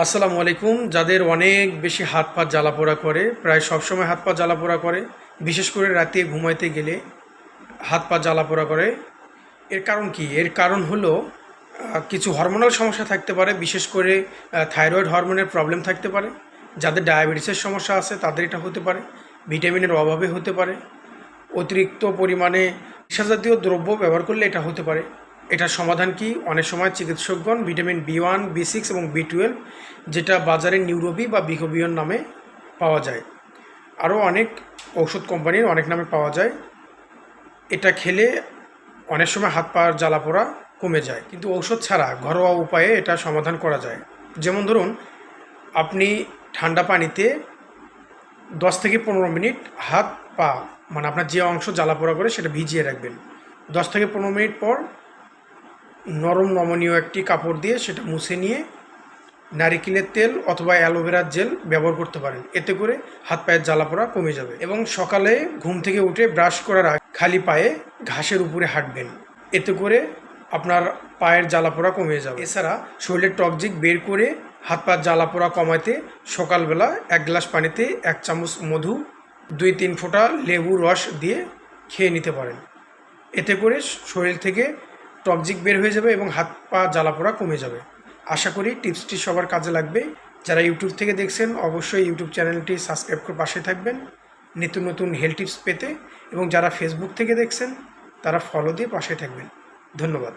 আসসালামু আলাইকুম। যাদের অনেক বেশি হাত পা জ্বালাপোড়া করে, প্রায় সবসময় হাত পা জ্বালাপোড়া করে, বিশেষ করে রাতে ঘুমাইতে গেলে হাত পা জ্বালাপোড়া করে, এর কারণ কি? এর কারণ হলো কিছু হরমোনাল সমস্যা থাকতে পারে, বিশেষ করে থাইরয়েড হরমোনের প্রবলেম থাকতে পারে। যাদের ডায়াবেটিসের সমস্যা আছে তাদের এটা হতে পারে, ভিটামিনের অভাবে হতে পারে, অতিরিক্ত পরিমাণে নেশাজাতীয় দ্রব্য ব্যবহার করলে এটা হতে পারে। এটার সমাধান কি? অনেক সময় চিকিৎসকগণ ভিটামিন B1, B6 এবং B12, যেটা বাজারে নিউরোবি বা বিকোবিয়ন নামে পাওয়া যায়, আরও অনেক ঔষধ কোম্পানির অনেক নামে পাওয়া যায়। এটা খেলে অনেক সময় হাত পা জ্বালাপোড়া কমে যায়, কিন্তু ঔষধ ছাড়া ঘরোয়া উপায়ে এটা সমাধান করা যায়। যেমন ধরুন, আপনি ঠান্ডা পানিতে 10 থেকে 15 মিনিট হাত পা, মানে আপনার যে অংশ জ্বালাপোড়া করে সেটা ভিজিয়ে রাখবেন। 10 থেকে 15 মিনিট পর নরম নমনীয় একটি কাপড় দিয়ে সেটা মুছে নিয়ে নারিকেলের তেল অথবা অ্যালোভেরার জেল ব্যবহার করতে পারেন। এতে করে হাত পায়ের জ্বালাপোড়া কমে যাবে। এবং সকালে ঘুম থেকে উঠে ব্রাশ করার আগে খালি পায়ে ঘাসের উপরে হাঁটবেন, এতে করে আপনার পায়ের জ্বালাপোড়া কমে যাবে। এছাড়া শরীরের টক্সিক বের করে হাত পায়ের জ্বালাপোড়া কমাতে সকালবেলা 1 গ্লাস পানিতে 1 চামচ মধু, 2-3 ফোঁটা লেবু রস দিয়ে খেয়ে নিতে পারেন। এতে করে শরীর থেকে টক্সিক বের হয়ে যাবে এবং হাত পা জ্বালাপোড়া কমে যাবে। আশা করি টিপসটি সবার কাজে লাগবে। যারা ইউটিউব থেকে দেখছেন অবশ্যই ইউটিউব চ্যানেলটি সাবস্ক্রাইব করে পাশে থাকবেন নিত্য নতুন হেলথ টিপস পেতে, এবং যারা ফেসবুক থেকে দেখছেন তারা ফলো দিয়ে পাশে থাকবেন। ধন্যবাদ।